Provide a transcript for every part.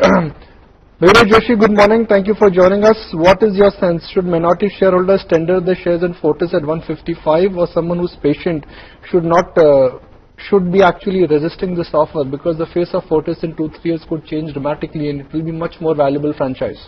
Vijay Joshi, good morning. Thank you for joining us. What is your sense? Should minority shareholders tender their shares in Fortis at 155, or someone who's patient should be actually resisting this offer, because the face of Fortis in 2-3 years could change dramatically and it will be much more valuable franchise?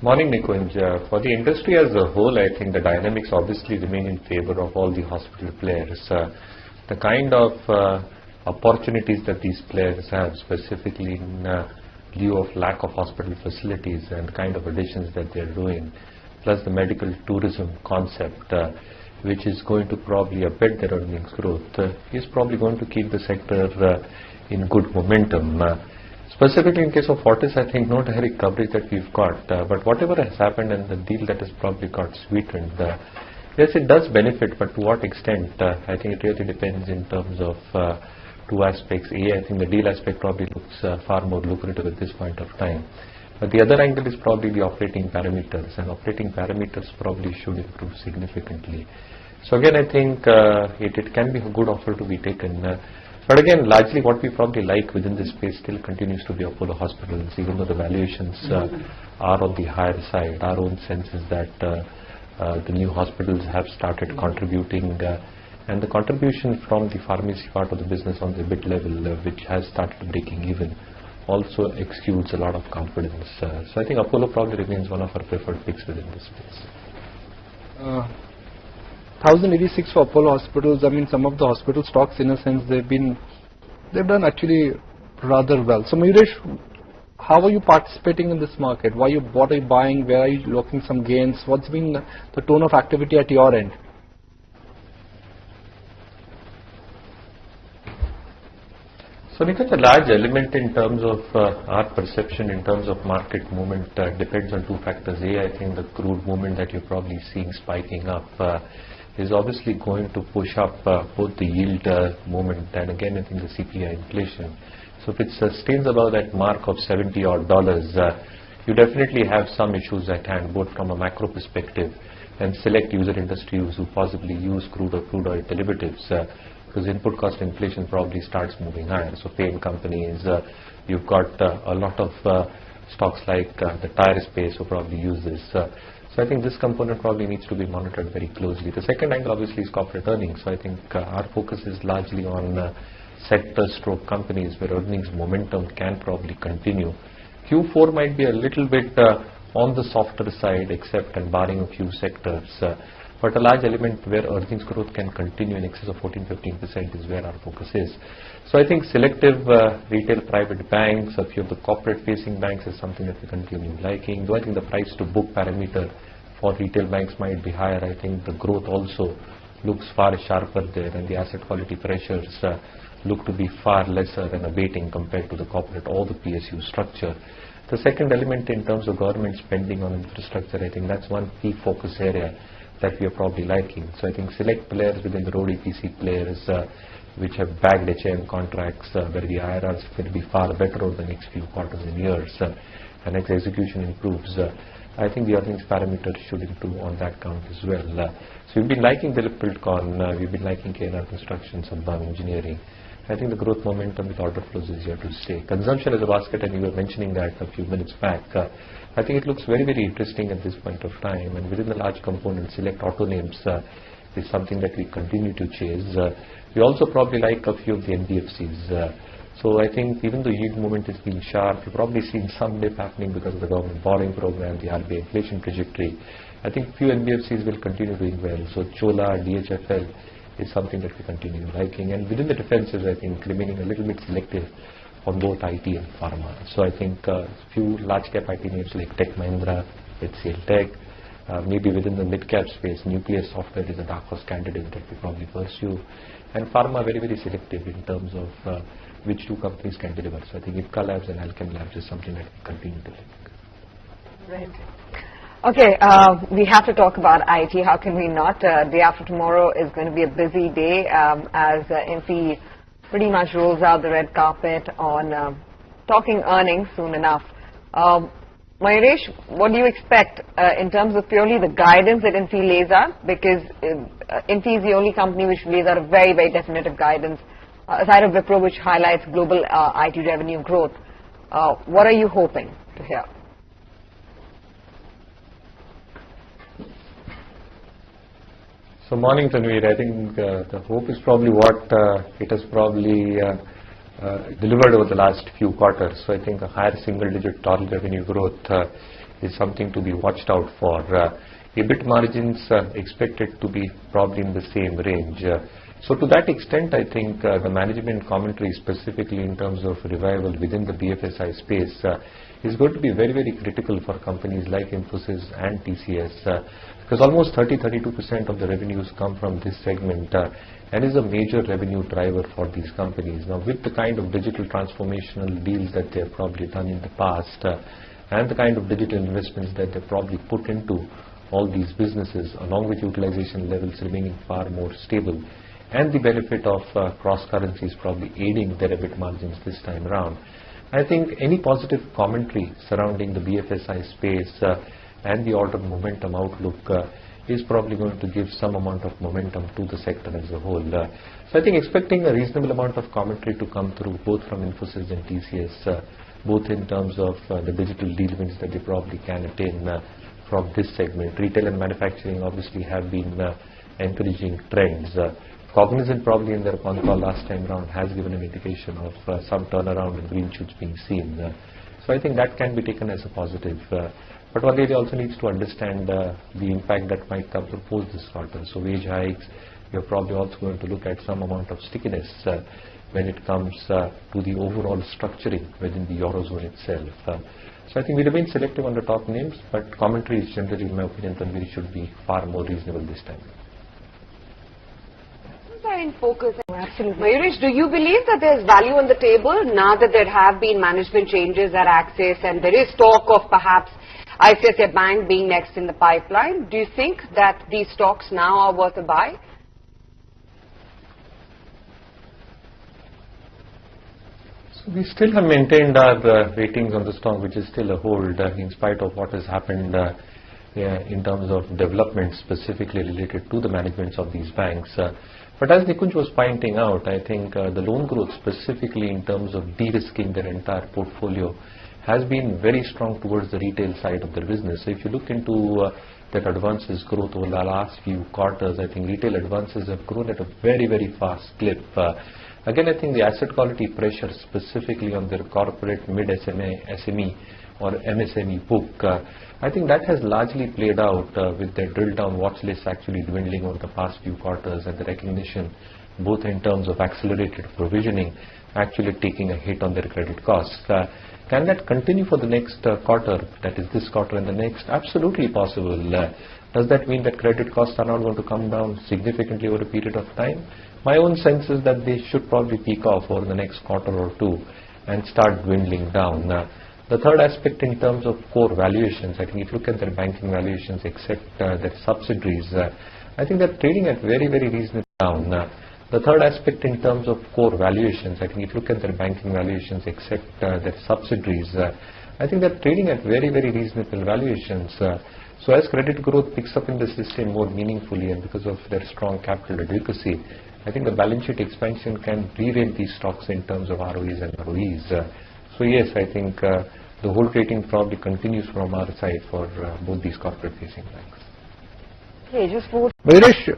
Morning, Nikunj. For the industry as a whole, I think the dynamics obviously remain in favor of all the hospital players. The kind of opportunities that these players have, specifically in lieu of lack of hospital facilities and the kind of additions that they're doing, plus the medical tourism concept, which is going to probably abet their earnings growth, is probably going to keep the sector in good momentum. Specifically in case of Fortis, I think no direct coverage that we've got, but whatever has happened and the deal that has probably got sweetened, yes, it does benefit, but to what extent, I think it really depends in terms of two aspects. I think the deal aspect probably looks far more lucrative at this point of time. But the other angle is probably the operating parameters, and operating parameters probably should improve significantly. So again, I think it can be a good offer to be taken. But again, largely what we probably like within this space still continues to be Apollo Hospitals, even though the valuations are on the higher side. Our own sense is that the new hospitals have started contributing, and the contribution from the pharmacy part of the business on the EBIT level, which has started breaking even, also exudes a lot of confidence. So I think Apollo probably remains one of our preferred picks within this space. 1086 for Apollo Hospitals. I mean, some of the hospital stocks, in a sense, they've done actually rather well. So Mayuresh, how are you participating in this market? What are you buying? Where are you looking some gains? What's been the tone of activity at your end? So Nikunj, a large element in terms of our perception in terms of market movement depends on two factors. I think the crude movement that you're probably seeing spiking up is obviously going to push up both the yield movement and again I think the CPI inflation. So if it sustains above that mark of $70 odd, you definitely have some issues at hand, both from a macro perspective and select user industries who possibly use crude or crude oil derivatives, because input cost inflation probably starts moving higher. So paint companies, you've got a lot of stocks like the tire space who probably use this. So I think this component probably needs to be monitored very closely. The second angle obviously is corporate earnings. So I think our focus is largely on sector stroke companies where earnings momentum can probably continue. Q4 might be a little bit on the softer side, except and barring a few sectors. But a large element where earnings growth can continue in excess of 14-15% is where our focus is. So I think selective retail private banks, a few of the corporate facing banks is something that we continue liking. Though I think the price to book parameter for retail banks might be higher, I think the growth also looks far sharper there, and the asset quality pressures look to be far lesser and abating compared to the corporate or the PSU structure. The second element in terms of government spending on infrastructure, I think that's one key focus area that we are probably liking. So I think select players within the road EPC players which have bagged HAM contracts where the IRRs will be far better over the next few quarters and years and as execution improves, I think the earnings parameters should improve on that count as well. So we've been liking Dilip Buildcon, we've been liking KNR Construction, Sambhag Engineering. I think the growth momentum with order flows is here to stay. Consumption as a basket, and you were mentioning that a few minutes back. I think it looks very, very interesting at this point of time, and within the large component, select auto names is something that we continue to chase. We also probably like a few of the NBFCs. So I think even though yield movement has been sharp, you've probably seen some dip happening because of the government borrowing program, the RBI inflation trajectory. I think few NBFCs will continue doing well. So Chola, DHFL is something that we continue liking. And within the defenses, I think remaining a little bit selective on both IT and pharma. So I think a few large cap IT names like Tech Mahindra, HCL Tech, maybe within the mid cap space, Nucleus Software is a dark horse candidate that we probably pursue. And pharma very, very selective in terms of which two companies can deliver. So I think Ipca Labs and Alchem Labs is something that we continue to like. Right. Okay, we have to talk about IT. How can we not? Day after tomorrow is going to be a busy day as Infy pretty much rolls out the red carpet on talking earnings soon enough. Mayuresh, what do you expect in terms of purely the guidance that Infy lays out? Because Infy is the only company which lays out a very, very definitive guidance a side of Wipro which highlights global IT revenue growth. What are you hoping to hear? So morning, Tanveer. I think the hope is probably what it has probably delivered over the last few quarters. So I think a higher single-digit total revenue growth is something to be watched out for. EBIT margins expected to be probably in the same range. So to that extent, I think the management commentary, specifically in terms of revival within the BFSI space, is going to be very, very critical for companies like Infosys and TCS, because almost 30-32% of the revenues come from this segment and is a major revenue driver for these companies. Now, with the kind of digital transformational deals that they have probably done in the past and the kind of digital investments that they've probably put into all these businesses, along with utilization levels remaining far more stable, and the benefit of cross currencies probably aiding their EBIT margins this time around, I think any positive commentary surrounding the BFSI space and the order momentum outlook is probably going to give some amount of momentum to the sector as a whole. So I think expecting a reasonable amount of commentary to come through both from Infosys and TCS, both in terms of the digital deal wins that they probably can attain from this segment. Retail and manufacturing obviously have been encouraging trends. Cognizant probably in their con call last time round has given an indication of some turnaround and green shoots being seen. So I think that can be taken as a positive. But one area also needs to understand the impact that might come to post this quarter. So wage hikes, you're probably also going to look at some amount of stickiness when it comes to the overall structuring within the Eurozone itself. So I think we remain selective on the top names, but commentary is generally, in my opinion, Tanveer, should be far more reasonable this time. In focus. Absolutely. Mayuresh, do you believe that there's value on the table now that there have been management changes at Axis and there is talk of perhaps ICICI Bank being next in the pipeline? Do you think that these stocks now are worth a buy? So we still have maintained our ratings on the stock, which is still a hold in spite of what has happened in terms of development specifically related to the managements of these banks. But as Nikunj was pointing out, I think the loan growth specifically in terms of de-risking their entire portfolio has been very strong towards the retail side of their business. So if you look into that advances growth over the last few quarters, I think retail advances have grown at a very, very fast clip. Again, I think the asset quality pressure specifically on their corporate mid-SME or MSME book, I think that has largely played out with their drill down watch list actually dwindling over the past few quarters, and the recognition both in terms of accelerated provisioning actually taking a hit on their credit costs. Can that continue for the next quarter, that is this quarter and the next? Absolutely possible. Does that mean that credit costs are not going to come down significantly over a period of time? My own sense is that they should probably peak off over the next quarter or two and start dwindling down. The third aspect in terms of core valuations, I think if you look at their banking valuations except their subsidiaries, I think they're trading at very, very reasonable down. The third aspect in terms of core valuations, I think if you look at their banking valuations except their subsidiaries, I think they're trading at very, very reasonable valuations. So as credit growth picks up in the system more meaningfully and because of their strong capital adequacy, I think the balance sheet expansion can re-rate these stocks in terms of ROEs and ROEs. So yes, I think the whole rating probably continues from our side for both these corporate facing banks. Okay, just for Mayuresh,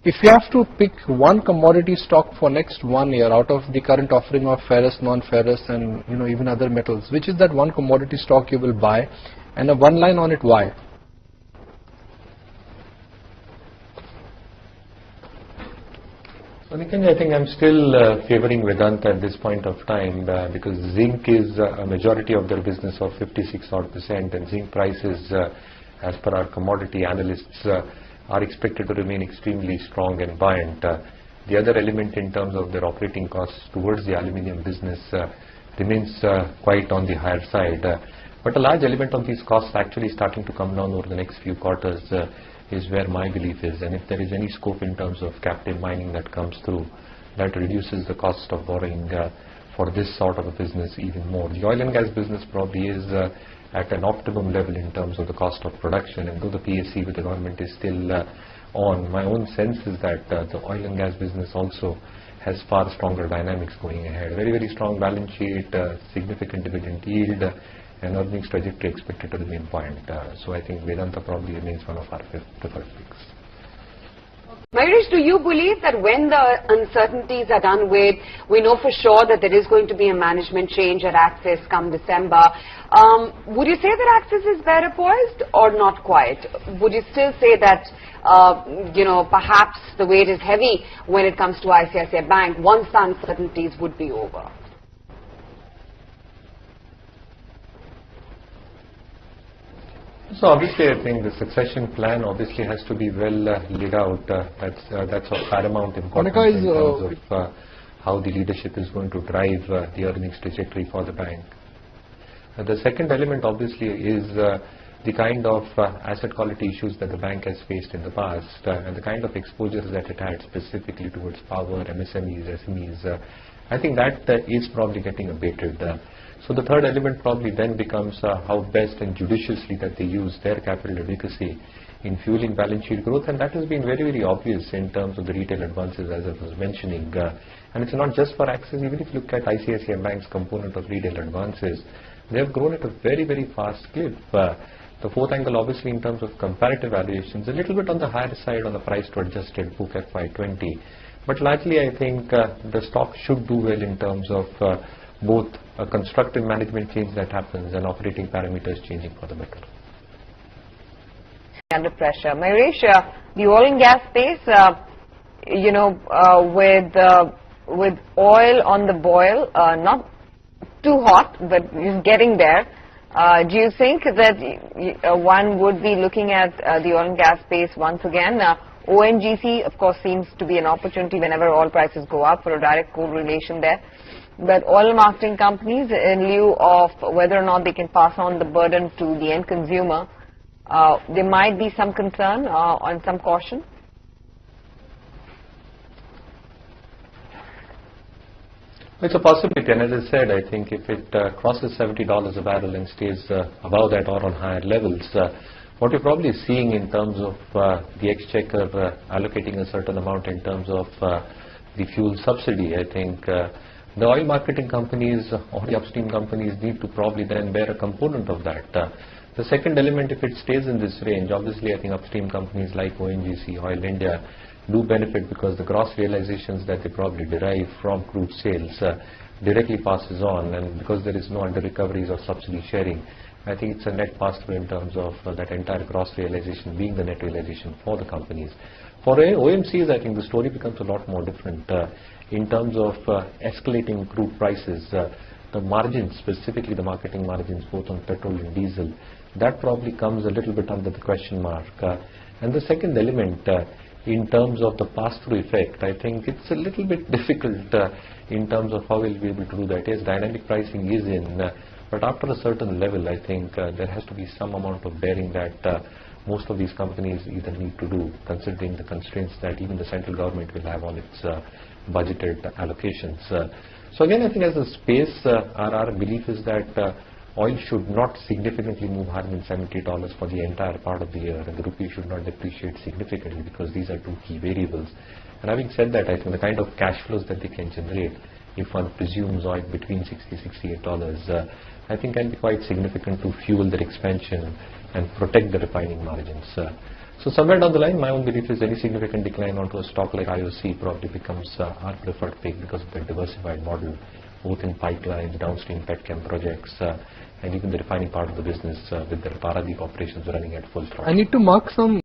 if you have to pick one commodity stock for next 1 year out of the current offering of ferrous, non-ferrous and even other metals, which is that one commodity stock you will buy, and a one line on it, why? So Nikunj, I think I'm still favoring Vedanta at this point of time because zinc is a majority of their business of 56% and zinc prices as per our commodity analysts are expected to remain extremely strong and buoyant. The other element in terms of their operating costs towards the aluminium business remains quite on the higher side. But a large element of these costs actually starting to come down over the next few quarters is where my belief is. And if there is any scope in terms of captive mining that comes through, that reduces the cost of borrowing for this sort of a business even more. The oil and gas business probably is at an optimum level in terms of the cost of production, and though the PSC with the government is still on, my own sense is that the oil and gas business also has far stronger dynamics going ahead. Very, very strong balance sheet, significant dividend yield, and earnings trajectory expected to remain buoyant. So I think Vedanta probably remains one of our preferred picks. Mayuresh, do you believe that when the uncertainties are done with, we know for sure that there is going to be a management change at Axis come December, would you say that Axis is better poised or not quite? Would you still say that, perhaps the weight is heavy when it comes to ICICI Bank once the uncertainties would be over? So obviously, I think the succession plan obviously has to be well laid out. That's of paramount importance in terms of how the leadership is going to drive the earnings trajectory for the bank. The second element obviously is the kind of asset quality issues that the bank has faced in the past and the kind of exposures that it had specifically towards power, MSMEs, SMEs. I think that is probably getting abated. So the third element probably then becomes how best and judiciously that they use their capital adequacy in fueling balance sheet growth, and that has been very, very obvious in terms of the retail advances as I was mentioning. And it's not just for Axis. Even if you look at ICICI Bank's component of retail advances, they have grown at a very, very fast clip. The fourth angle obviously in terms of comparative valuations, a little bit on the higher side on the price to adjusted book FY20. But largely I think the stock should do well in terms of both a constructive management change that happens and operating parameters changing for the better. Under pressure. Mayuresh, the oil and gas space, with oil on the boil, not too hot, but is getting there. Do you think that one would be looking at the oil and gas space once again? ONGC, of course, seems to be an opportunity whenever oil prices go up for a direct correlation there. But oil marketing companies, in lieu of whether or not they can pass on the burden to the end consumer, there might be some concern and some caution. It's a possibility, and as I said, I think if it crosses $70 a barrel and stays above that or on higher levels, what you're probably seeing in terms of the exchequer allocating a certain amount in terms of the fuel subsidy, I think the oil marketing companies or the upstream companies need to probably then bear a component of that. The second element, if it stays in this range, obviously I think upstream companies like ONGC, Oil India, do benefit because the gross realizations that they probably derive from crude sales directly passes on, and because there is no under recoveries or subsidy sharing, I think it's a net pass through in terms of that entire gross realization being the net realization for the companies. For OMCs, I think the story becomes a lot more different in terms of escalating crude prices. The margins, specifically the marketing margins, both on petrol and diesel, that probably comes a little bit under the question mark. And the second element, in terms of the pass-through effect, I think it's a little bit difficult in terms of how we'll be able to do that. Yes, dynamic pricing is in, but after a certain level, I think there has to be some amount of bearing that most of these companies either need to do, considering the constraints that even the central government will have on its budgeted allocations. So again, I think as a space, our belief is that oil should not significantly move higher than $70 for the entire part of the year, and the rupee should not depreciate significantly because these are two key variables. And having said that, I think the kind of cash flows that they can generate, if one presumes oil between $60, $68, I think can be quite significant to fuel their expansion and protect the refining margins. So somewhere down the line, my own belief is any significant decline onto a stock like IOC probably becomes our preferred pick because of the diversified model, both in pipelines, downstream petchem projects, and even the refining part of the business with the Paradip operations running at full throttle. I need to mark some